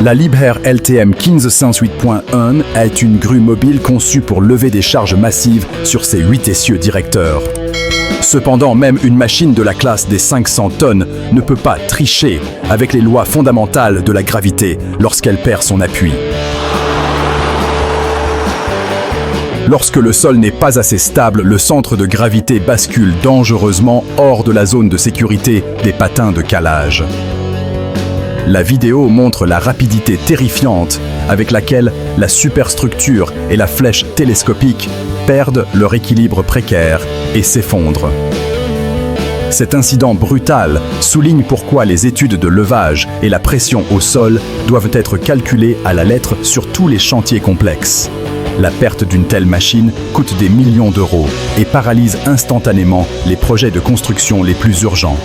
La Liebherr LTM 1508.1 est une grue mobile conçue pour lever des charges massives sur ses 8 essieux directeurs. Cependant, même une machine de la classe des 500 tonnes ne peut pas tricher avec les lois fondamentales de la gravité lorsqu'elle perd son appui. Lorsque le sol n'est pas assez stable, le centre de gravité bascule dangereusement hors de la zone de sécurité des patins de calage. La vidéo montre la rapidité terrifiante avec laquelle la superstructure et la flèche télescopique perdent leur équilibre précaire et s'effondrent. Cet incident brutal souligne pourquoi les études de levage et la pression au sol doivent être calculées à la lettre sur tous les chantiers complexes. La perte d'une telle machine coûte des millions d'euros et paralyse instantanément les projets de construction les plus urgents.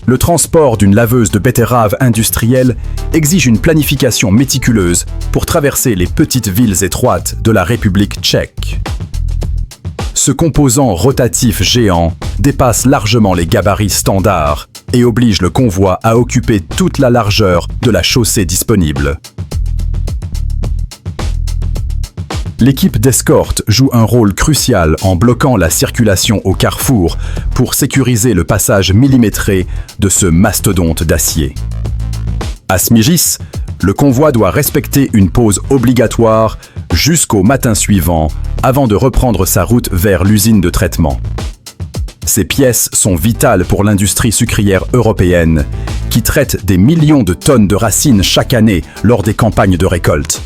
Le transport d'une laveuse de betteraves industrielle exige une planification méticuleuse pour traverser les petites villes étroites de la République tchèque. Ce composant rotatif géant dépasse largement les gabarits standards et oblige le convoi à occuper toute la largeur de la chaussée disponible. L'équipe d'escorte joue un rôle crucial en bloquant la circulation au carrefour pour sécuriser le passage millimétré de ce mastodonte d'acier. À Smigis, le convoi doit respecter une pause obligatoire jusqu'au matin suivant avant de reprendre sa route vers l'usine de traitement. Ces pièces sont vitales pour l'industrie sucrière européenne qui traite des millions de tonnes de racines chaque année lors des campagnes de récolte.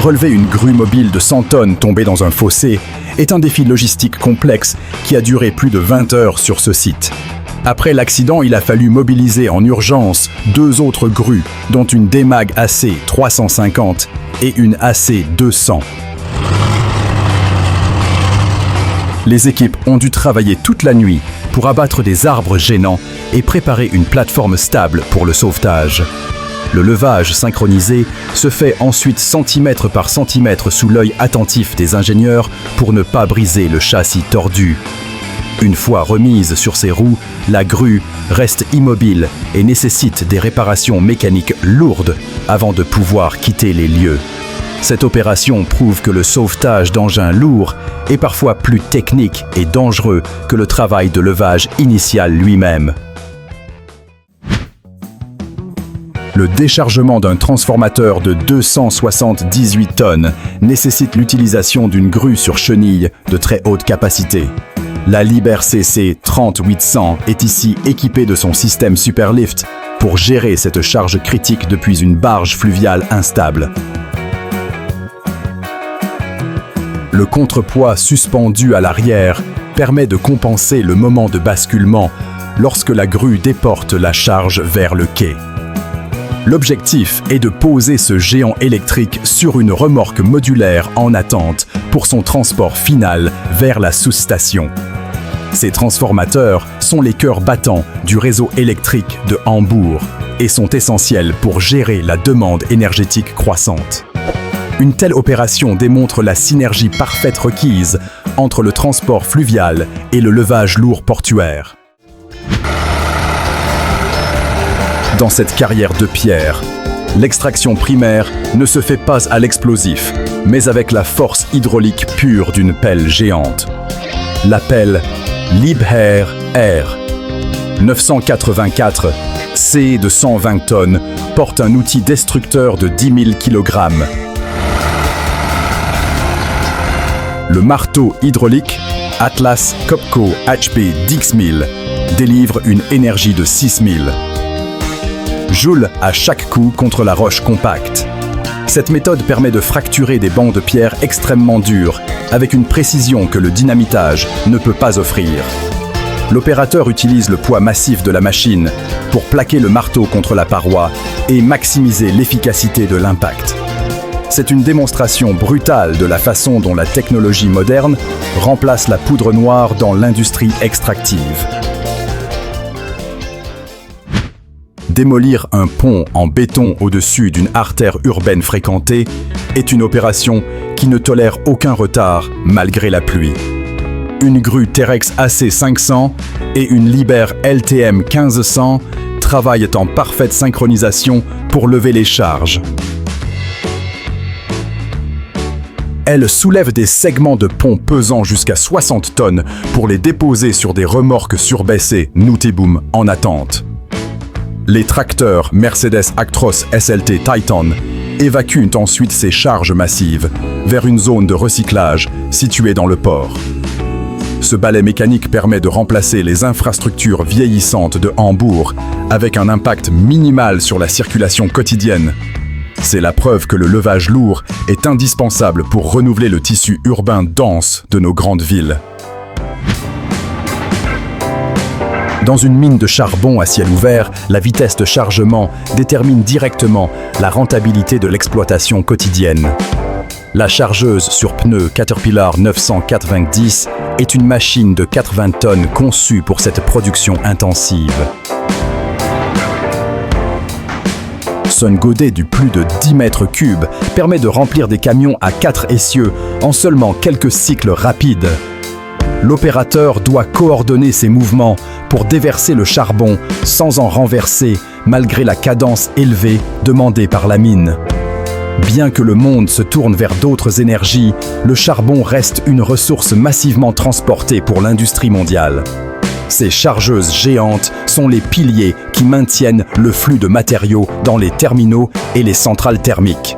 Relever une grue mobile de 100 tonnes tombée dans un fossé est un défi logistique complexe qui a duré plus de 20 heures sur ce site. Après l'accident, il a fallu mobiliser en urgence 2 autres grues, dont une Demag AC 350 et une AC 200. Les équipes ont dû travailler toute la nuit pour abattre des arbres gênants et préparer une plateforme stable pour le sauvetage. Le levage synchronisé se fait ensuite centimètre par centimètre sous l'œil attentif des ingénieurs pour ne pas briser le châssis tordu. Une fois remise sur ses roues, la grue reste immobile et nécessite des réparations mécaniques lourdes avant de pouvoir quitter les lieux. Cette opération prouve que le sauvetage d'engins lourds est parfois plus technique et dangereux que le travail de levage initial lui-même. Le déchargement d'un transformateur de 278 tonnes nécessite l'utilisation d'une grue sur chenille de très haute capacité. La Liebherr CC 30800 est ici équipée de son système Superlift pour gérer cette charge critique depuis une barge fluviale instable. Le contrepoids suspendu à l'arrière permet de compenser le moment de basculement lorsque la grue déporte la charge vers le quai. L'objectif est de poser ce géant électrique sur une remorque modulaire en attente pour son transport final vers la sous-station. Ces transformateurs sont les cœurs battants du réseau électrique de Hambourg et sont essentiels pour gérer la demande énergétique croissante. Une telle opération démontre la synergie parfaite requise entre le transport fluvial et le levage lourd portuaire. Dans cette carrière de pierre, l'extraction primaire ne se fait pas à l'explosif, mais avec la force hydraulique pure d'une pelle géante. La pelle Liebherr R 984 C de 120 tonnes porte un outil destructeur de 10 000 kg. Le marteau hydraulique Atlas Copco HP Dix1000 délivre une énergie de 6000 joules à chaque coup contre la roche compacte. Cette méthode permet de fracturer des bancs de pierre extrêmement durs avec une précision que le dynamitage ne peut pas offrir. L'opérateur utilise le poids massif de la machine pour plaquer le marteau contre la paroi et maximiser l'efficacité de l'impact. C'est une démonstration brutale de la façon dont la technologie moderne remplace la poudre noire dans l'industrie extractive. Démolir un pont en béton au-dessus d'une artère urbaine fréquentée est une opération qui ne tolère aucun retard malgré la pluie. Une grue Terex AC 500 et une Liber LTM 1500 travaillent en parfaite synchronisation pour lever les charges. Elles soulèvent des segments de pont pesant jusqu'à 60 tonnes pour les déposer sur des remorques surbaissées Nutiboom en attente. Les tracteurs Mercedes Actros SLT Titan évacuent ensuite ces charges massives vers une zone de recyclage située dans le port. Ce balai mécanique permet de remplacer les infrastructures vieillissantes de Hambourg avec un impact minimal sur la circulation quotidienne. C'est la preuve que le levage lourd est indispensable pour renouveler le tissu urbain dense de nos grandes villes. Dans une mine de charbon à ciel ouvert, la vitesse de chargement détermine directement la rentabilité de l'exploitation quotidienne. La chargeuse sur pneus Caterpillar 990 est une machine de 80 tonnes conçue pour cette production intensive. Son godet du plus de 10 mètres cubes permet de remplir des camions à 4 essieux en seulement quelques cycles rapides. L'opérateur doit coordonner ses mouvements pour déverser le charbon sans en renverser, malgré la cadence élevée demandée par la mine. Bien que le monde se tourne vers d'autres énergies, le charbon reste une ressource massivement transportée pour l'industrie mondiale. Ces chargeuses géantes sont les piliers qui maintiennent le flux de matériaux dans les terminaux et les centrales thermiques.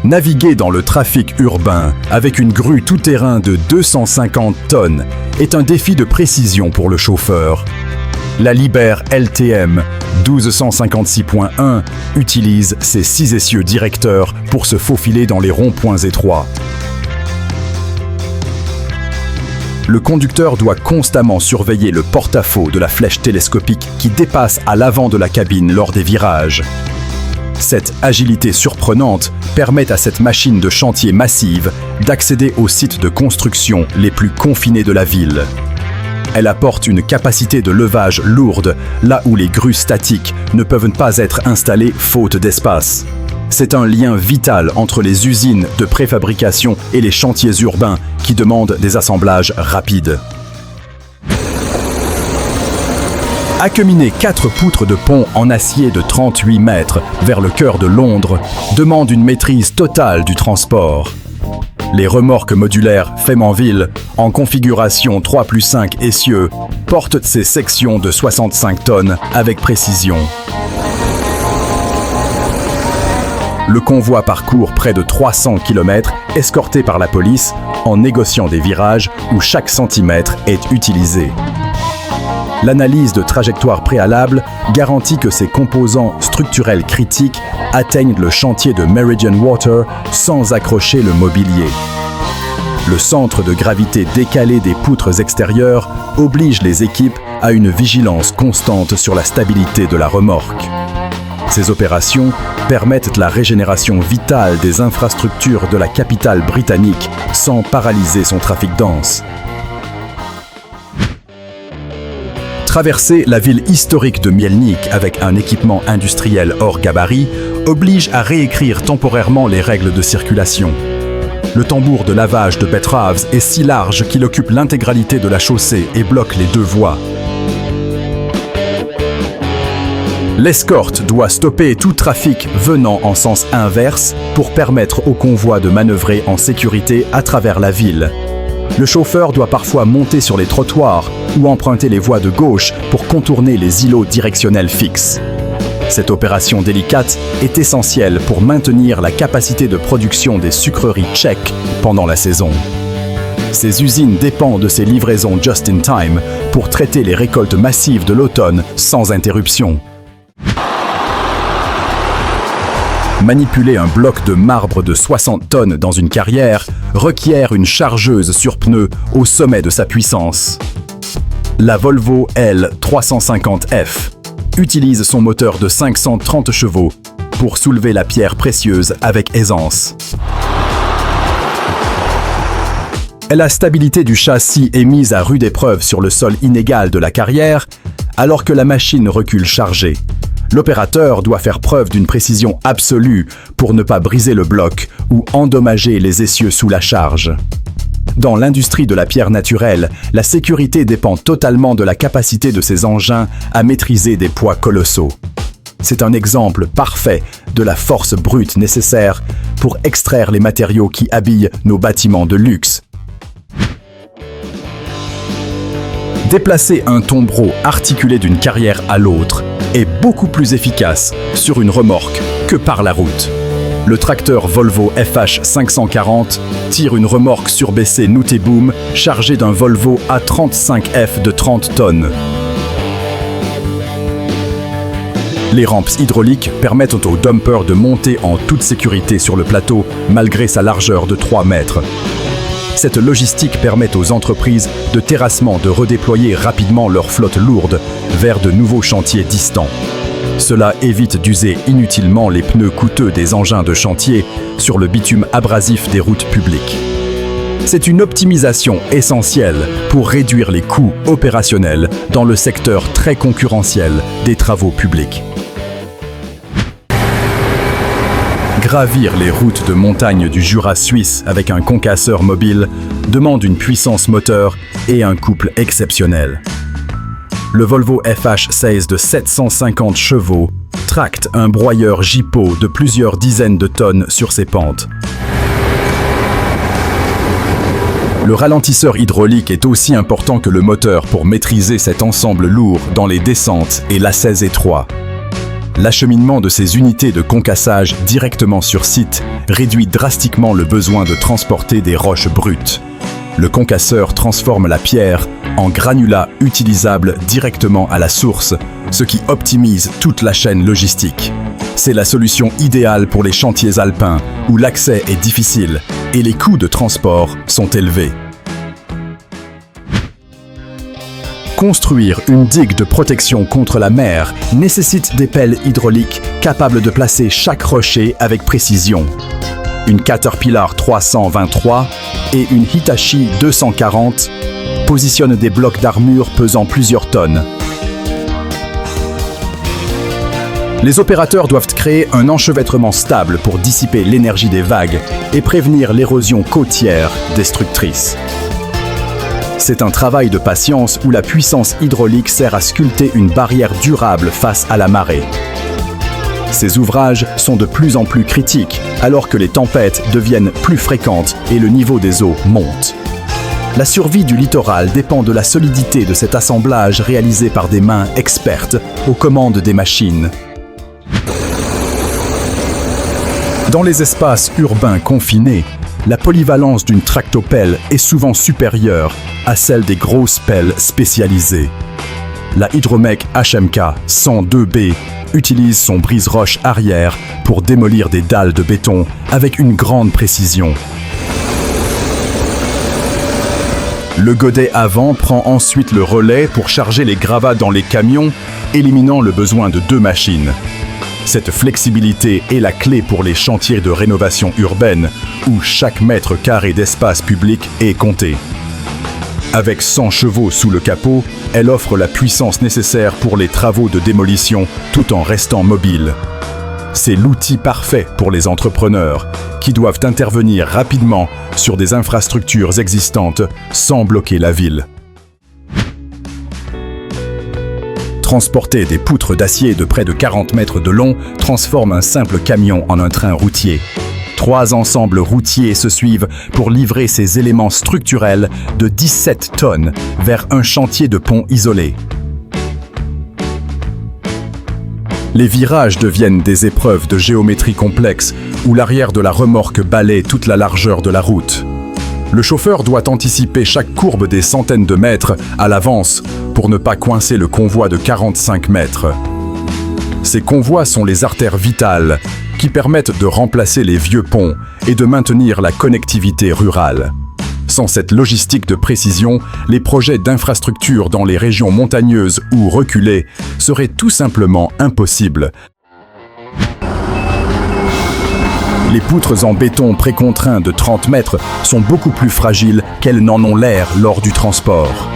Naviguer dans le trafic urbain avec une grue tout-terrain de 250 tonnes est un défi de précision pour le chauffeur. La Liber LTM 1256.1 utilise ses 6 essieux directeurs pour se faufiler dans les ronds-points étroits. Le conducteur doit constamment surveiller le porte-à-faux de la flèche télescopique qui dépasse à l'avant de la cabine lors des virages. Cette agilité surprenante permet à cette machine de chantier massive d'accéder aux sites de construction les plus confinés de la ville. Elle apporte une capacité de levage lourde, là où les grues statiques ne peuvent pas être installées faute d'espace. C'est un lien vital entre les usines de préfabrication et les chantiers urbains qui demandent des assemblages rapides. Acheminer 4 poutres de pont en acier de 38 mètres vers le cœur de Londres demande une maîtrise totale du transport. Les remorques modulaires Fehmarnville, en configuration 3+5 essieux, portent ces sections de 65 tonnes avec précision. Le convoi parcourt près de 300 km, escorté par la police, en négociant des virages où chaque centimètre est utilisé. L'analyse de trajectoire préalable garantit que ces composants structurels critiques atteignent le chantier de Meridian Water sans accrocher le mobilier. Le centre de gravité décalé des poutres extérieures oblige les équipes à une vigilance constante sur la stabilité de la remorque. Ces opérations permettent la régénération vitale des infrastructures de la capitale britannique sans paralyser son trafic dense. Traverser la ville historique de Mielnik avec un équipement industriel hors gabarit oblige à réécrire temporairement les règles de circulation. Le tambour de lavage de betteraves est si large qu'il occupe l'intégralité de la chaussée et bloque les 2 voies. L'escorte doit stopper tout trafic venant en sens inverse pour permettre au convoi de manœuvrer en sécurité à travers la ville. Le chauffeur doit parfois monter sur les trottoirs ou emprunter les voies de gauche pour contourner les îlots directionnels fixes. Cette opération délicate est essentielle pour maintenir la capacité de production des sucreries tchèques pendant la saison. Ces usines dépendent de ces livraisons just-in-time pour traiter les récoltes massives de l'automne sans interruption. Manipuler un bloc de marbre de 60 tonnes dans une carrière requiert une chargeuse sur pneus au sommet de sa puissance. La Volvo L350F utilise son moteur de 530 chevaux pour soulever la pierre précieuse avec aisance. La stabilité du châssis est mise à rude épreuve sur le sol inégal de la carrière alors que la machine recule chargée. L'opérateur doit faire preuve d'une précision absolue pour ne pas briser le bloc ou endommager les essieux sous la charge. Dans l'industrie de la pierre naturelle, la sécurité dépend totalement de la capacité de ces engins à maîtriser des poids colossaux. C'est un exemple parfait de la force brute nécessaire pour extraire les matériaux qui habillent nos bâtiments de luxe. Déplacer un tombereau articulé d'une carrière à l'autre est beaucoup plus efficace sur une remorque que par la route. Le tracteur Volvo FH 540 tire une remorque surbaissée Nuteboom chargée d'un Volvo A35F de 30 tonnes. Les rampes hydrauliques permettent au dumper de monter en toute sécurité sur le plateau malgré sa largeur de 3 mètres. Cette logistique permet aux entreprises de terrassement de redéployer rapidement leur flotte lourde vers de nouveaux chantiers distants. Cela évite d'user inutilement les pneus coûteux des engins de chantier sur le bitume abrasif des routes publiques. C'est une optimisation essentielle pour réduire les coûts opérationnels dans le secteur très concurrentiel des travaux publics. Gravir les routes de montagne du Jura suisse avec un concasseur mobile demande une puissance moteur et un couple exceptionnel. Le Volvo FH16 de 750 chevaux tracte un broyeur Jipo de plusieurs dizaines de tonnes sur ses pentes. Le ralentisseur hydraulique est aussi important que le moteur pour maîtriser cet ensemble lourd dans les descentes et lacets étroits. L'acheminement de ces unités de concassage directement sur site réduit drastiquement le besoin de transporter des roches brutes. Le concasseur transforme la pierre en granulats utilisables directement à la source, ce qui optimise toute la chaîne logistique. C'est la solution idéale pour les chantiers alpins où l'accès est difficile et les coûts de transport sont élevés. Construire une digue de protection contre la mer nécessite des pelles hydrauliques capables de placer chaque rocher avec précision. Une Caterpillar 323 et une Hitachi 240 positionnent des blocs d'armure pesant plusieurs tonnes. Les opérateurs doivent créer un enchevêtrement stable pour dissiper l'énergie des vagues et prévenir l'érosion côtière destructrice. C'est un travail de patience où la puissance hydraulique sert à sculpter une barrière durable face à la marée. Ces ouvrages sont de plus en plus critiques alors que les tempêtes deviennent plus fréquentes et le niveau des eaux monte. La survie du littoral dépend de la solidité de cet assemblage réalisé par des mains expertes aux commandes des machines. Dans les espaces urbains confinés, la polyvalence d'une tractopelle est souvent supérieure à celle des grosses pelles spécialisées. La Hydromec HMK 102B utilise son brise-roche arrière pour démolir des dalles de béton avec une grande précision. Le godet avant prend ensuite le relais pour charger les gravats dans les camions, éliminant le besoin de 2 machines. Cette flexibilité est la clé pour les chantiers de rénovation urbaine, où chaque mètre carré d'espace public est compté. Avec 100 chevaux sous le capot, elle offre la puissance nécessaire pour les travaux de démolition tout en restant mobile. C'est l'outil parfait pour les entrepreneurs qui doivent intervenir rapidement sur des infrastructures existantes sans bloquer la ville. Transporter des poutres d'acier de près de 40 mètres de long transforme un simple camion en un train routier. 3 ensembles routiers se suivent pour livrer ces éléments structurels de 17 tonnes vers un chantier de pont isolé. Les virages deviennent des épreuves de géométrie complexe où l'arrière de la remorque balaie toute la largeur de la route. Le chauffeur doit anticiper chaque courbe des centaines de mètres à l'avance pour ne pas coincer le convoi de 45 mètres. Ces convois sont les artères vitales qui permettent de remplacer les vieux ponts et de maintenir la connectivité rurale. Sans cette logistique de précision, les projets d'infrastructures dans les régions montagneuses ou reculées seraient tout simplement impossibles. Les poutres en béton précontraint de 30 mètres sont beaucoup plus fragiles qu'elles n'en ont l'air lors du transport.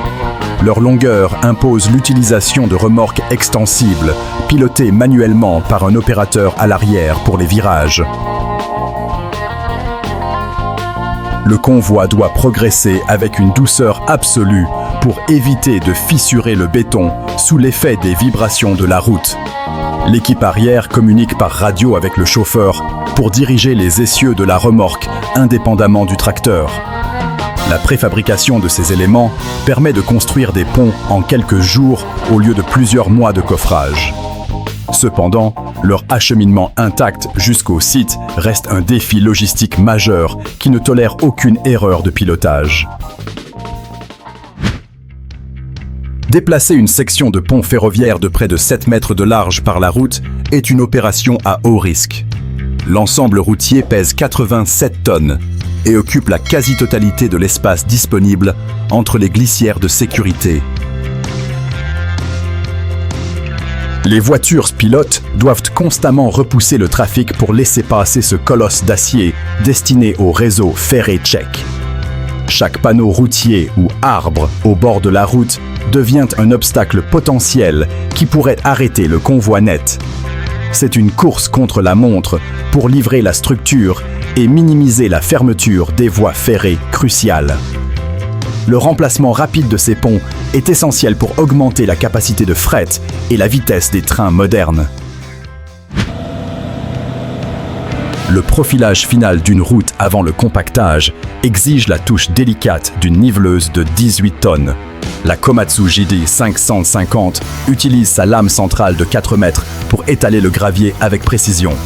Leur longueur impose l'utilisation de remorques extensibles, pilotées manuellement par un opérateur à l'arrière pour les virages. Le convoi doit progresser avec une douceur absolue pour éviter de fissurer le béton sous l'effet des vibrations de la route. L'équipe arrière communique par radio avec le chauffeur pour diriger les essieux de la remorque indépendamment du tracteur. La préfabrication de ces éléments permet de construire des ponts en quelques jours au lieu de plusieurs mois de coffrage. Cependant, leur acheminement intact jusqu'au site reste un défi logistique majeur qui ne tolère aucune erreur de pilotage. Déplacer une section de pont ferroviaire de près de 7 mètres de large par la route est une opération à haut risque. L'ensemble routier pèse 87 tonnes et occupe la quasi-totalité de l'espace disponible entre les glissières de sécurité. Les voitures pilotes doivent constamment repousser le trafic pour laisser passer ce colosse d'acier destiné au réseau ferré tchèque. Chaque panneau routier ou arbre au bord de la route devient un obstacle potentiel qui pourrait arrêter le convoi net. C'est une course contre la montre pour livrer la structure et minimiser la fermeture des voies ferrées cruciales. Le remplacement rapide de ces ponts est essentiel pour augmenter la capacité de fret et la vitesse des trains modernes. Le profilage final d'une route avant le compactage exige la touche délicate d'une niveleuse de 18 tonnes. La Komatsu JD 550 utilise sa lame centrale de 4 mètres pour étaler le gravier avec précision.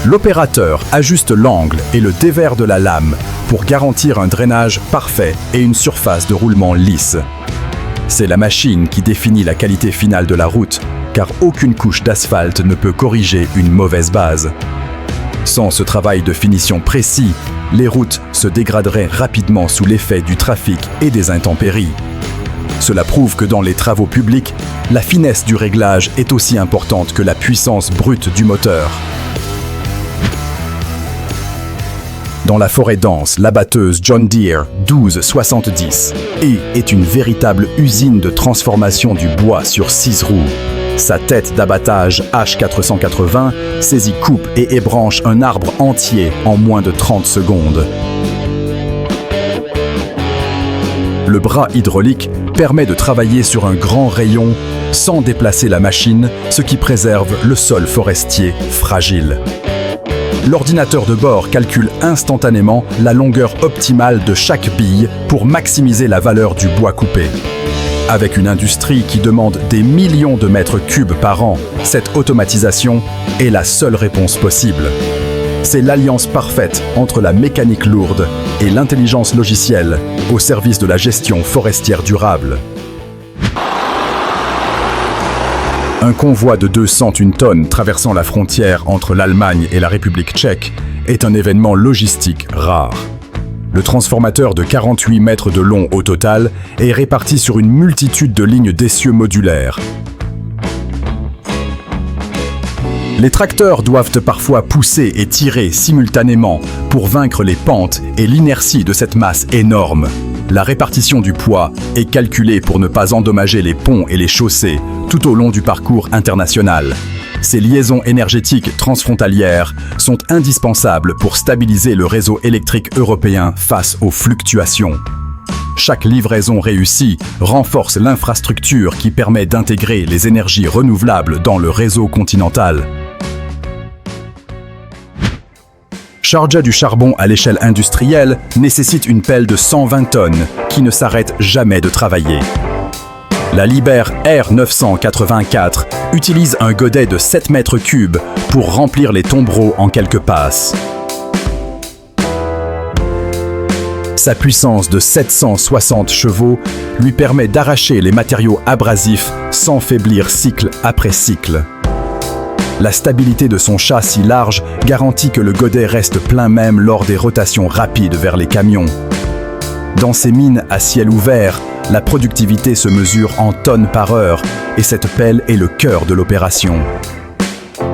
L'opérateur ajuste l'angle et le dévers de la lame pour garantir un drainage parfait et une surface de roulement lisse. C'est la machine qui définit la qualité finale de la route, car aucune couche d'asphalte ne peut corriger une mauvaise base. Sans ce travail de finition précis, les routes se dégraderaient rapidement sous l'effet du trafic et des intempéries. Cela prouve que dans les travaux publics, la finesse du réglage est aussi importante que la puissance brute du moteur. Dans la forêt dense, l'abatteuse John Deere 1270 est une véritable usine de transformation du bois sur 6 roues. Sa tête d'abattage H480 saisit, coupe et ébranche un arbre entier en moins de 30 secondes. Le bras hydraulique permet de travailler sur un grand rayon sans déplacer la machine, ce qui préserve le sol forestier fragile. L'ordinateur de bord calcule instantanément la longueur optimale de chaque bille pour maximiser la valeur du bois coupé. Avec une industrie qui demande des millions de mètres cubes par an, cette automatisation est la seule réponse possible. C'est l'alliance parfaite entre la mécanique lourde et l'intelligence logicielle au service de la gestion forestière durable. Un convoi de 201 tonnes traversant la frontière entre l'Allemagne et la République tchèque est un événement logistique rare. Le transformateur de 48 mètres de long au total est réparti sur une multitude de lignes d'essieux modulaires. Les tracteurs doivent parfois pousser et tirer simultanément pour vaincre les pentes et l'inertie de cette masse énorme. La répartition du poids est calculée pour ne pas endommager les ponts et les chaussées tout au long du parcours international. Ces liaisons énergétiques transfrontalières sont indispensables pour stabiliser le réseau électrique européen face aux fluctuations. Chaque livraison réussie renforce l'infrastructure qui permet d'intégrer les énergies renouvelables dans le réseau continental. Charger du charbon à l'échelle industrielle nécessite une pelle de 120 tonnes qui ne s'arrête jamais de travailler. La Liebherr R984 utilise un godet de 7 mètres cubes pour remplir les tombereaux en quelques passes. Sa puissance de 760 chevaux lui permet d'arracher les matériaux abrasifs sans faiblir cycle après cycle. La stabilité de son châssis large garantit que le godet reste plein même lors des rotations rapides vers les camions. Dans ces mines à ciel ouvert, la productivité se mesure en tonnes par heure et cette pelle est le cœur de l'opération.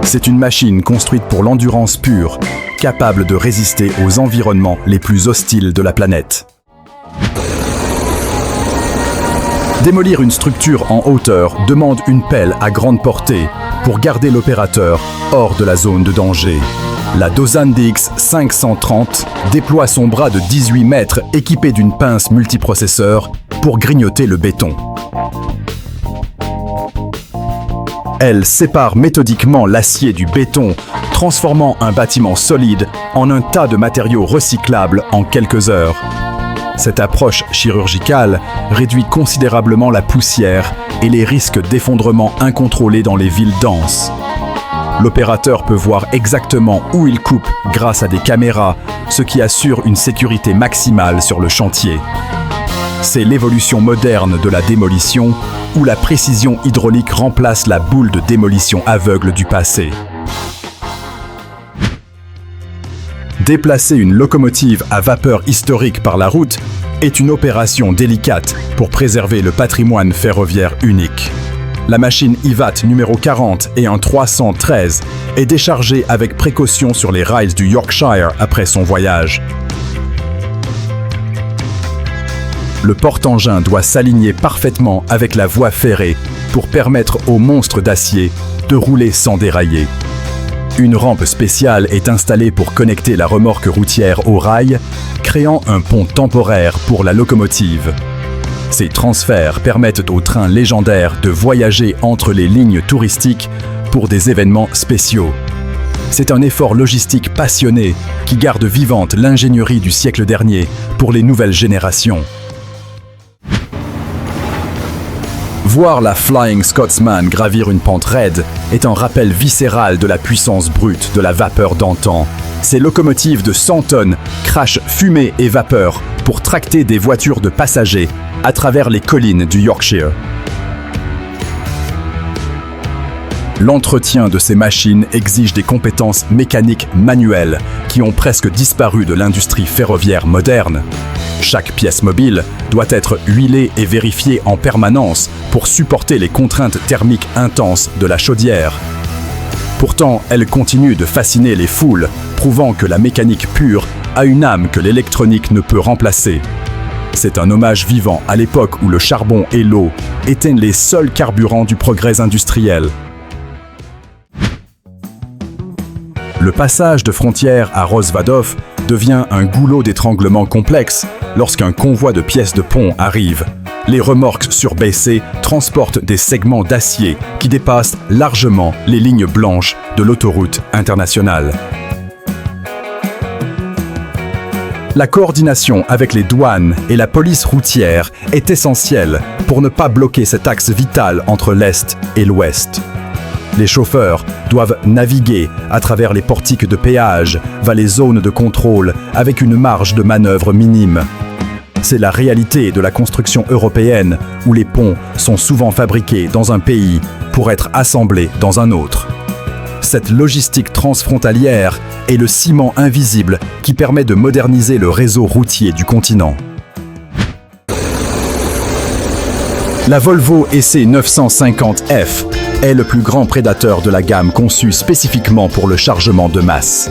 C'est une machine construite pour l'endurance pure, capable de résister aux environnements les plus hostiles de la planète. Démolir une structure en hauteur demande une pelle à grande portée pour garder l'opérateur hors de la zone de danger. La Doosan DX530 déploie son bras de 18 mètres équipé d'une pince multiprocesseur pour grignoter le béton. Elle sépare méthodiquement l'acier du béton, transformant un bâtiment solide en un tas de matériaux recyclables en quelques heures. Cette approche chirurgicale réduit considérablement la poussière et les risques d'effondrement incontrôlés dans les villes denses. L'opérateur peut voir exactement où il coupe grâce à des caméras, ce qui assure une sécurité maximale sur le chantier. C'est l'évolution moderne de la démolition, où la précision hydraulique remplace la boule de démolition aveugle du passé. Déplacer une locomotive à vapeur historique par la route est une opération délicate pour préserver le patrimoine ferroviaire unique. La machine IVAT numéro 40 et un 313 est déchargée avec précaution sur les rails du Yorkshire après son voyage. Le porte-engin doit s'aligner parfaitement avec la voie ferrée pour permettre au monstre d'acier de rouler sans dérailler. Une rampe spéciale est installée pour connecter la remorque routière au rail, créant un pont temporaire pour la locomotive. Ces transferts permettent aux trains légendaires de voyager entre les lignes touristiques pour des événements spéciaux. C'est un effort logistique passionné qui garde vivante l'ingénierie du siècle dernier pour les nouvelles générations. Voir la Flying Scotsman gravir une pente raide est un rappel viscéral de la puissance brute de la vapeur d'antan. Ces locomotives de 100 tonnes crachent fumée et vapeur pour tracter des voitures de passagers à travers les collines du Yorkshire. L'entretien de ces machines exige des compétences mécaniques manuelles qui ont presque disparu de l'industrie ferroviaire moderne. Chaque pièce mobile doit être huilée et vérifiée en permanence pour supporter les contraintes thermiques intenses de la chaudière. Pourtant, elle continue de fasciner les foules, prouvant que la mécanique pure a une âme que l'électronique ne peut remplacer. C'est un hommage vivant à l'époque où le charbon et l'eau étaient les seuls carburants du progrès industriel. Le passage de frontière à Rozvadov devient un goulot d'étranglement complexe lorsqu'un convoi de pièces de pont arrive. Les remorques surbaissées transportent des segments d'acier qui dépassent largement les lignes blanches de l'autoroute internationale. La coordination avec les douanes et la police routière est essentielle pour ne pas bloquer cet axe vital entre l'Est et l'Ouest. Les chauffeurs doivent naviguer à travers les portiques de péage vers les zones de contrôle avec une marge de manœuvre minime. C'est la réalité de la construction européenne où les ponts sont souvent fabriqués dans un pays pour être assemblés dans un autre. Cette logistique transfrontalière est le ciment invisible qui permet de moderniser le réseau routier du continent. La Volvo EC950F est le plus grand prédateur de la gamme conçu spécifiquement pour le chargement de masse.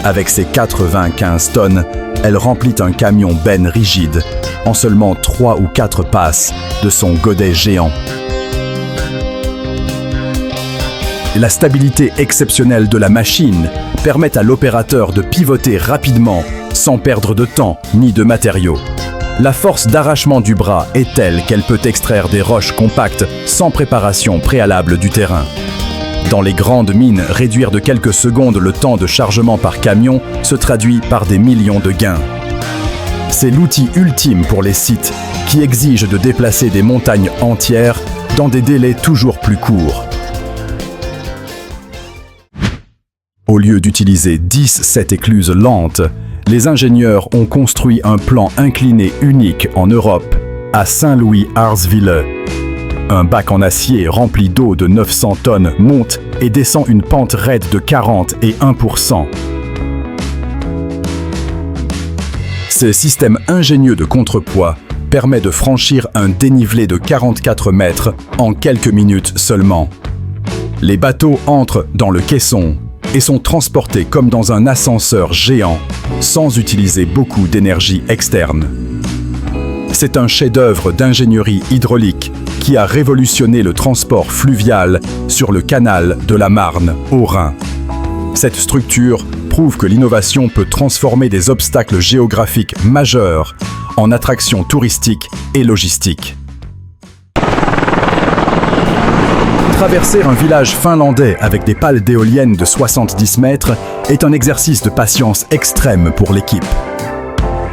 Avec ses 95 tonnes, elle remplit un camion benne rigide en seulement 3 ou 4 passes de son godet géant. La stabilité exceptionnelle de la machine permet à l'opérateur de pivoter rapidement sans perdre de temps ni de matériaux. La force d'arrachement du bras est telle qu'elle peut extraire des roches compactes sans préparation préalable du terrain. Dans les grandes mines, réduire de quelques secondes le temps de chargement par camion se traduit par des millions de gains. C'est l'outil ultime pour les sites qui exigent de déplacer des montagnes entières dans des délais toujours plus courts. Au lieu d'utiliser 17 écluses lentes, les ingénieurs ont construit un plan incliné unique en Europe, à Saint-Louis-Arzville. Un bac en acier rempli d'eau de 900 tonnes monte et descend une pente raide de 40 et 1%. Ce système ingénieux de contrepoids permet de franchir un dénivelé de 44 mètres en quelques minutes seulement. Les bateaux entrent dans le caisson et sont transportés comme dans un ascenseur géant, sans utiliser beaucoup d'énergie externe. C'est un chef-d'œuvre d'ingénierie hydraulique qui a révolutionné le transport fluvial sur le canal de la Marne au Rhin. Cette structure prouve que l'innovation peut transformer des obstacles géographiques majeurs en attractions touristiques et logistiques. Traverser un village finlandais avec des pales d'éoliennes de 70 mètres est un exercice de patience extrême pour l'équipe.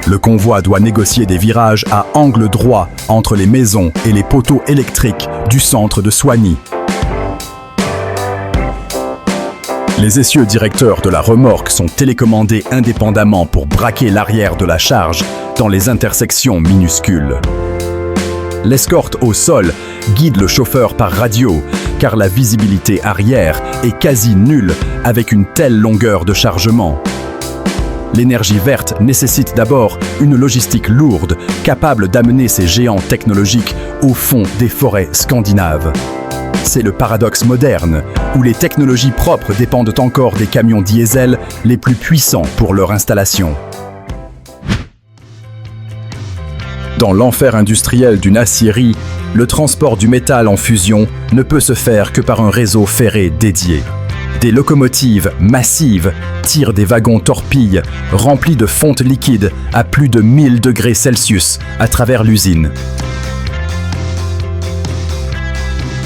Le convoi doit négocier des virages à angle droit entre les maisons et les poteaux électriques du centre de Soigny. Les essieux directeurs de la remorque sont télécommandés indépendamment pour braquer l'arrière de la charge dans les intersections minuscules. L'escorte au sol guide le chauffeur par radio, car la visibilité arrière est quasi nulle avec une telle longueur de chargement. L'énergie verte nécessite d'abord une logistique lourde, capable d'amener ces géants technologiques au fond des forêts scandinaves. C'est le paradoxe moderne, où les technologies propres dépendent encore des camions diesel les plus puissants pour leur installation. Dans l'enfer industriel d'une aciérie, le transport du métal en fusion ne peut se faire que par un réseau ferré dédié. Des locomotives massives tirent des wagons torpilles remplis de fonte liquide à plus de 1000 degrés Celsius à travers l'usine.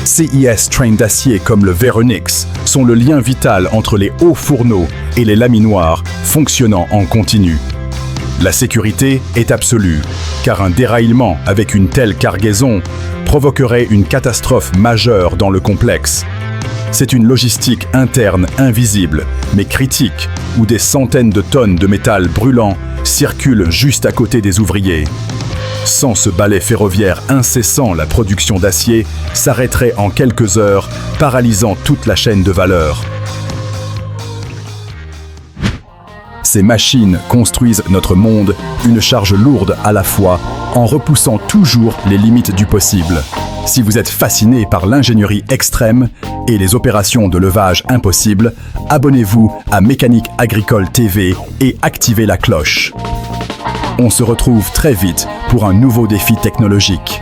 CIS trains d'acier comme le Veronix sont le lien vital entre les hauts fourneaux et les laminoirs fonctionnant en continu. La sécurité est absolue, car un déraillement avec une telle cargaison provoquerait une catastrophe majeure dans le complexe. C'est une logistique interne invisible, mais critique, où des centaines de tonnes de métal brûlant circulent juste à côté des ouvriers. Sans ce balai ferroviaire incessant, la production d'acier s'arrêterait en quelques heures, paralysant toute la chaîne de valeur. Ces machines construisent notre monde, une charge lourde à la fois, en repoussant toujours les limites du possible. Si vous êtes fasciné par l'ingénierie extrême et les opérations de levage impossibles, abonnez-vous à Mécanique Agricole TV et activez la cloche. On se retrouve très vite pour un nouveau défi technologique.